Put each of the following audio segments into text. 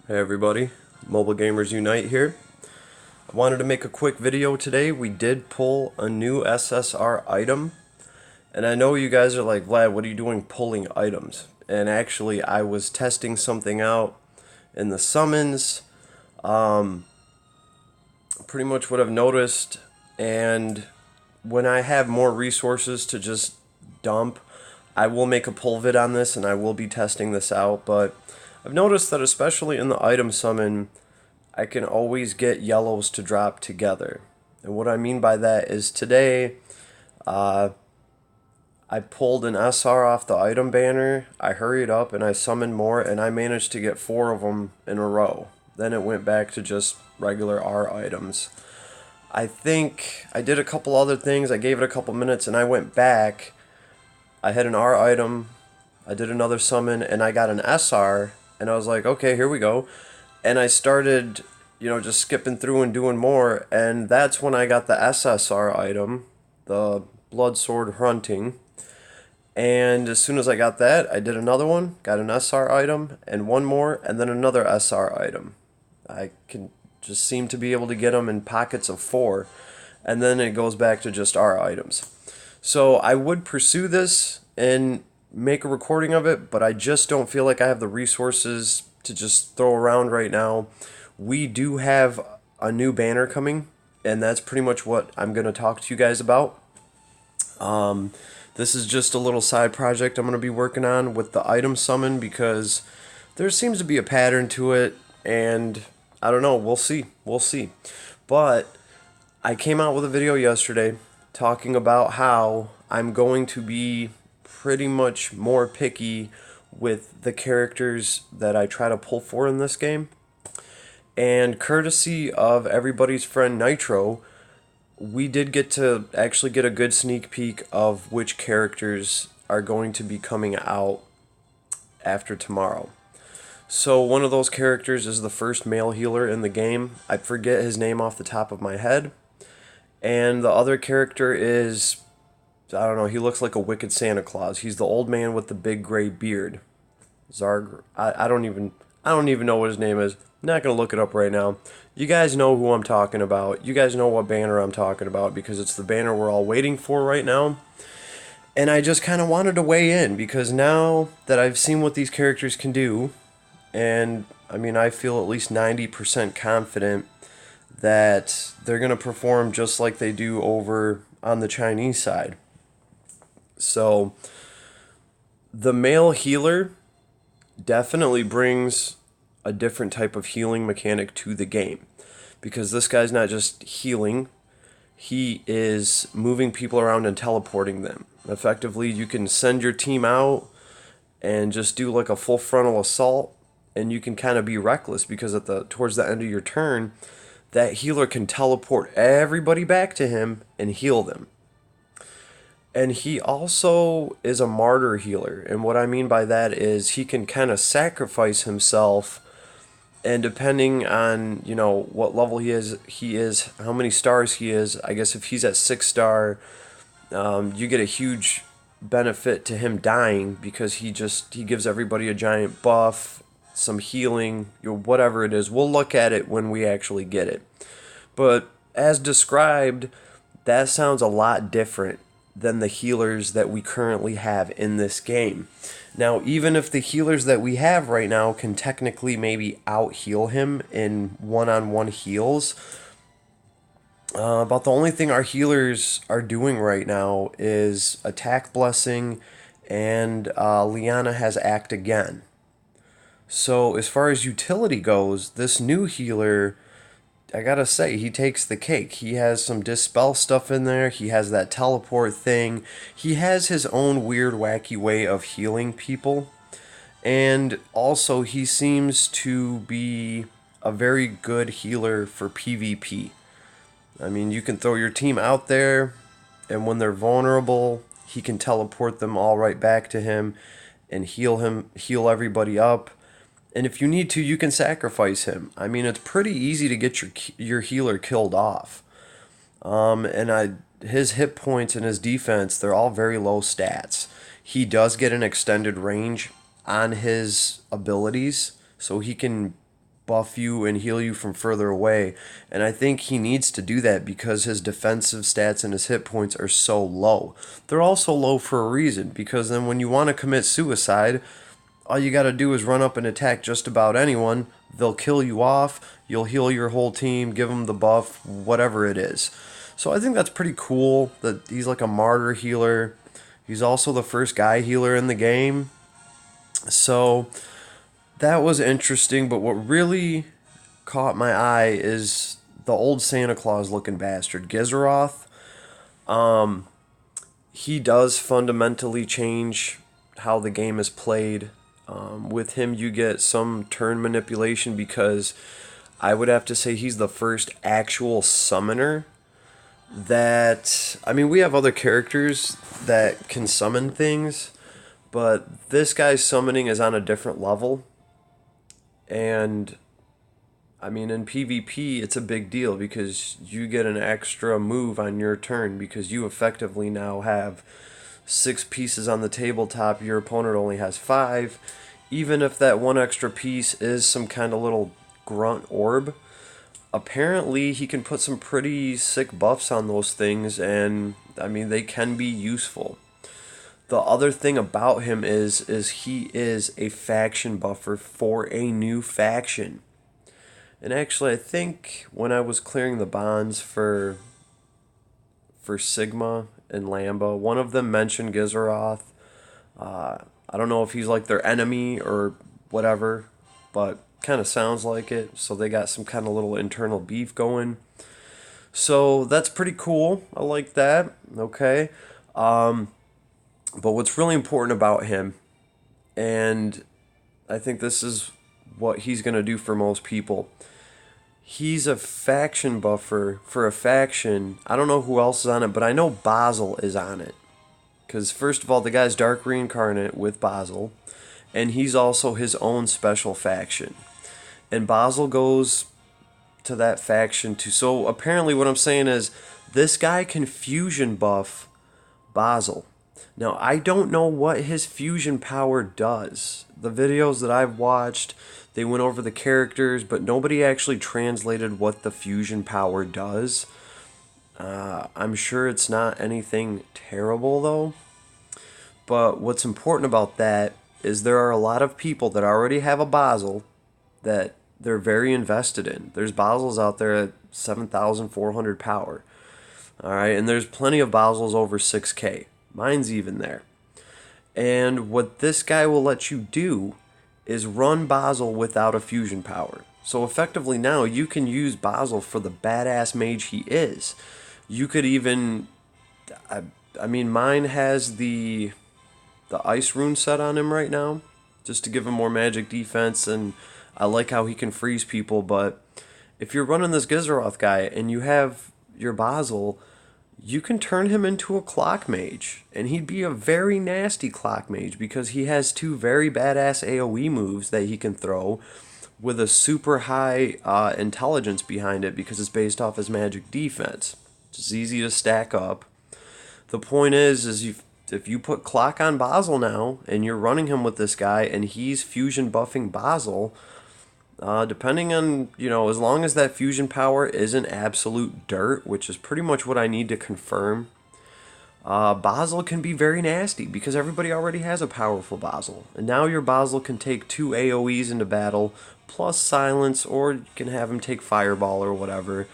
Hey everybody, Mobile Gamers Unite here. I wanted to make a quick video today. We did pull a new SSR item, and I know you guys are like, Vlad, what are you doing pulling items? And actually, I was testing something out in the summons, pretty much what I've noticed, and when I have more resources to just dump, I will make a pull vid on this and I will be testing this out, but I've noticed that especially in the item summon, I can always get yellows to drop together. And what I mean by that is today, I pulled an SR off the item banner, I hurried up and I summoned more, and I managed to get 4 of them in a row. Then it went back to just regular R items. I think I did a couple other things, I gave it a couple minutes, and I went back. I had an R item, I did another summon, and I got an SR, and I was like, okay, here we go. And I started, just skipping through and doing more, and that's when I got the SSR item, the Blood Sword Hunting. And as soon as I got that, I did another one, got an SR item, and one more, and then another SR item. I can just seem to be able to get them in pockets of 4, and then it goes back to just R items. So I would pursue this and make a recording of it, but I just don't feel like I have the resources to just throw around right now. We do have a new banner coming, and that's pretty much what I'm going to talk to you guys about. This is just a little side project I'm going to be working on with the item summon because there seems to be a pattern to it, and I don't know, we'll see. But I came out with a video yesterday talking about how I'm going to be pretty much more picky with the characters that I try to pull for in this game. And courtesy of everybody's friend Nitro, we did get to actually get a good sneak peek of which characters are going to be coming out after tomorrow. So one of those characters is the first male healer in the game. I forget his name off the top of my head. And the other character is, I don't know, he looks like a wicked Santa Claus. He's the old man with the big gray beard. Zarg, I don't even know what his name is. I'm not going to look it up right now. You guys know who I'm talking about. You guys know what banner I'm talking about because it's the banner we're all waiting for right now. And I just kind of wanted to weigh in because now that I've seen what these characters can do, and I mean, I feel at least 90% confident that they're going to perform just like they do over on the Chinese side. So, the male healer definitely brings a different type of healing mechanic to the game because this guy's not just healing, he is moving people around and teleporting them. Effectively, you can send your team out and just do like a full frontal assault, and you can kind of be reckless because towards the end of your turn, that healer can teleport everybody back to him and heal them. And he also is a martyr healer, and what I mean by that is he can kind of sacrifice himself, and depending on, what level he is, how many stars he is, I guess if he's at 6 star, you get a huge benefit to him dying because he gives everybody a giant buff, some healing, whatever it is. We'll look at it when we actually get it. But as described, that sounds a lot different than the healers that we currently have in this game. Now, even if the healers that we have right now can technically maybe out-heal him in one-on-one heals, about the only thing our healers are doing right now is Attack Blessing, and Liana has Act Again. So as far as utility goes, this new healer, I gotta say, he takes the cake. He has some dispel stuff in there. He has that teleport thing. He has his own weird, wacky way of healing people. And also, he seems to be a very good healer for PvP. I mean, you can throw your team out there, and when they're vulnerable, he can teleport them all right back to him and heal everybody up. And if you need to, you can sacrifice him. I mean, it's pretty easy to get your healer killed off. His hit points and his defense, they're all very low stats. He does get an extended range on his abilities, so he can buff you and heal you from further away. And I think he needs to do that because his defensive stats and his hit points are so low. They're also low for a reason, because then when you want to commit suicide, all you got to do is run up and attack just about anyone. They'll kill you off. You'll heal your whole team, give them the buff, whatever it is. So I think that's pretty cool that he's like a martyr healer. He's also the first guy healer in the game. So that was interesting, but what really caught my eye is the old Santa Claus looking bastard, Gizaroth. He does fundamentally change how the game is played. With him, you get some turn manipulation because I would have to say he's the first actual summoner that. I mean, we have other characters that can summon things, but this guy's summoning is on a different level. And I mean, in PvP, it's a big deal because you get an extra move on your turn because you effectively now have 6 pieces on the tabletop. Your opponent only has 5. Even if that one extra piece is some kind of little grunt orb, apparently he can put some pretty sick buffs on those things, and I mean, they can be useful. The other thing about him is he is a faction buffer for a new faction. And actually, I think when I was clearing the bonds for Sigma and Lamba, one of them mentioned Gizaroth. I don't know if he's like their enemy or whatever, but kind of sounds like it. So they got some kind of little internal beef going. So that's pretty cool. I like that. Okay. But what's really important about him, and I think this is what he's going to do for most people, he's a faction buffer for a faction. I don't know who else is on it, but I know Basil is on it. Because first of all, the guy's Dark Reincarnate with Basil, and he's also his own special faction. And Basil goes to that faction too. So apparently what I'm saying is this guy can fusion buff Basil. Now, I don't know what his fusion power does. The videos that I've watched, they went over the characters, but nobody actually translated what the fusion power does. I'm sure it's not anything terrible, though. But what's important about that is there are a lot of people that already have a Basil that they're very invested in. There's Basils out there at 7,400 power. Alright, and there's plenty of Basils over 6k. Mine's even there. And what this guy will let you do is run Basil without a fusion power. So effectively now you can use Basil for the badass mage he is. You could even, I mean, mine has the ice rune set on him right now, just to give him more magic defense, and I like how he can freeze people. But if you're running this Gizaroth guy and you have your Basil, you can turn him into a clock mage, and he'd be a very nasty clock mage because he has 2 very badass AoE moves that he can throw with a super high intelligence behind it because it's based off his magic defense. It's easy to stack up. The point is if you put clock on Basil now and you're running him with this guy and he's fusion buffing Basil, depending on, as long as that fusion power isn't absolute dirt, which is pretty much what I need to confirm, Basil can be very nasty because everybody already has a powerful Basil. And now your Basil can take 2 AoEs into battle, plus silence, or you can have him take fireball or whatever.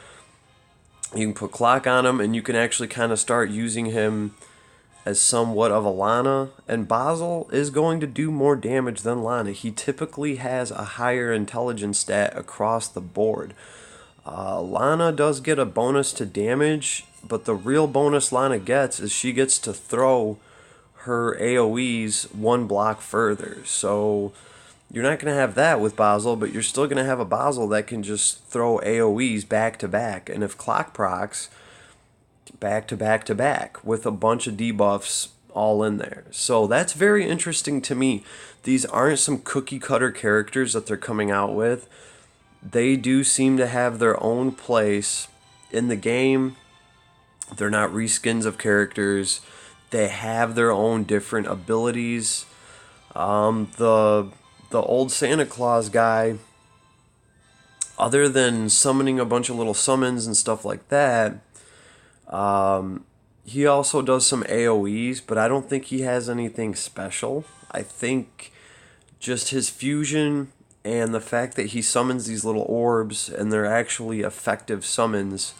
You can put clock on him, and you can actually kind of start using him as somewhat of a Lana. And Basil is going to do more damage than Lana. He typically has a higher intelligence stat across the board. Lana does get a bonus to damage, but the real bonus Lana gets is she gets to throw her AoEs 1 block further. So you're not going to have that with Basil, but you're still going to have a Basil that can just throw AoEs back to back. And if clock procs, back to back to back with a bunch of debuffs all in there. So that's very interesting to me. These aren't some cookie cutter characters that they're coming out with. They do seem to have their own place in the game. They're not reskins of characters. They have their own different abilities. The old Santa Claus guy, other than summoning a bunch of little summons and stuff like that, he also does some AoEs, but I don't think he has anything special. I think just his fusion and the fact that he summons these little orbs and they're actually effective summons,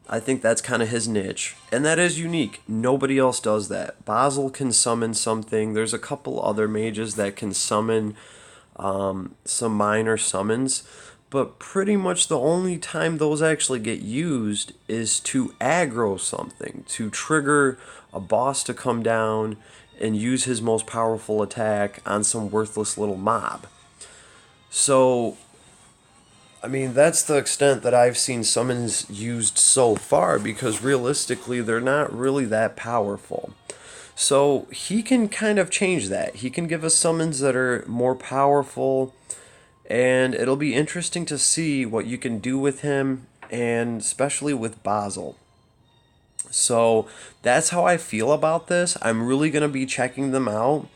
I think that's kind of his niche. And that is unique. Nobody else does that. Basil can summon something. There's a couple other mages that can summon some minor summons. But pretty much the only time those actually get used is to aggro something, to trigger a boss to come down and use his most powerful attack on some worthless little mob. So, I mean, that's the extent that I've seen summons used so far because realistically, they're not really that powerful. So, he can kind of change that. He can give us summons that are more powerful, and it'll be interesting to see what you can do with him, and especially with Basil. So that's how I feel about this. I'm really going to be checking them out,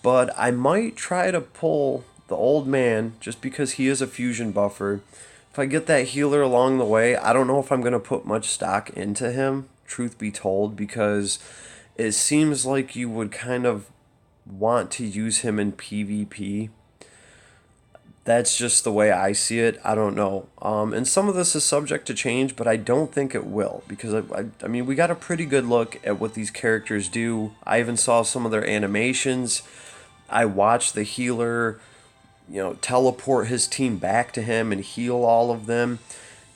but I might try to pull the old man just because he is a fusion buffer. If I get that healer along the way, I don't know if I'm going to put much stock into him, truth be told, because it seems like you would kind of want to use him in PvP. That's just the way I see it. I don't know. And some of this is subject to change, but I don't think it will because I mean, we got a pretty good look at what these characters do. I even saw some of their animations. I watched the healer, teleport his team back to him and heal all of them.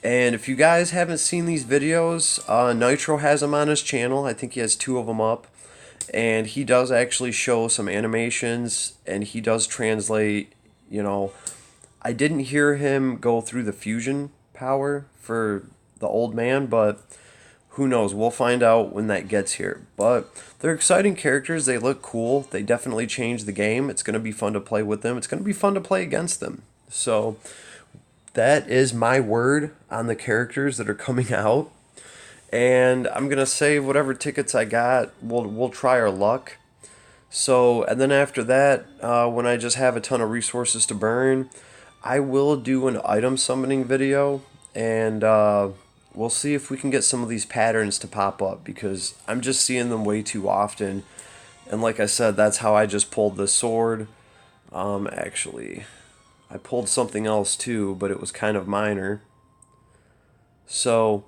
And if you guys haven't seen these videos, Nitro has them on his channel. I think he has 2 of them up. And he does actually show some animations and he does translate, I didn't hear him go through the fusion power for the old man, but who knows? We'll find out when that gets here. But they're exciting characters. They look cool. They definitely change the game. It's going to be fun to play with them. It's going to be fun to play against them. So that is my word on the characters that are coming out. And I'm going to save whatever tickets I got. We'll try our luck. So, and then after that, when I just have a ton of resources to burn, I will do an item summoning video, and we'll see if we can get some of these patterns to pop up, because I'm just seeing them way too often. And like I said, that's how I just pulled this sword. Actually, I pulled something else too, but it was kind of minor. So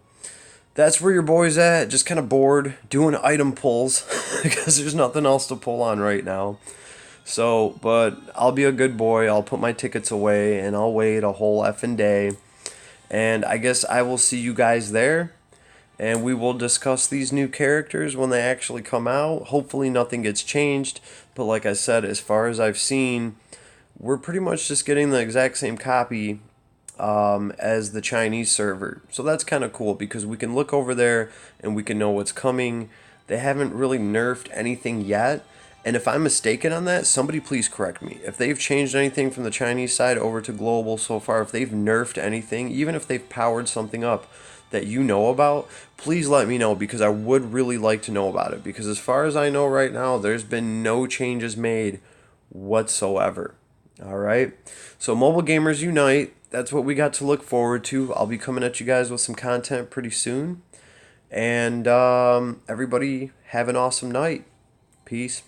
that's where your boy's at, just kind of bored, doing item pulls, because there's nothing else to pull on right now. So, but I'll be a good boy, I'll put my tickets away, and I'll wait a whole effing day. And I guess I will see you guys there, and we will discuss these new characters when they actually come out. Hopefully nothing gets changed, but like I said, as far as I've seen, we're pretty much just getting the exact same copy as the Chinese server. So that's kind of cool because we can look over there and we can know what's coming. They haven't really nerfed anything yet. And if I'm mistaken on that, somebody please correct me. If they've changed anything from the Chinese side over to global so far, if they've nerfed anything, even if they've powered something up that you know about, please let me know because I would really like to know about it. Because as far as I know right now, there's been no changes made whatsoever. Alright, so Mobile Gamers Unite, that's what we got to look forward to. I'll be coming at you guys with some content pretty soon. And everybody have an awesome night. Peace.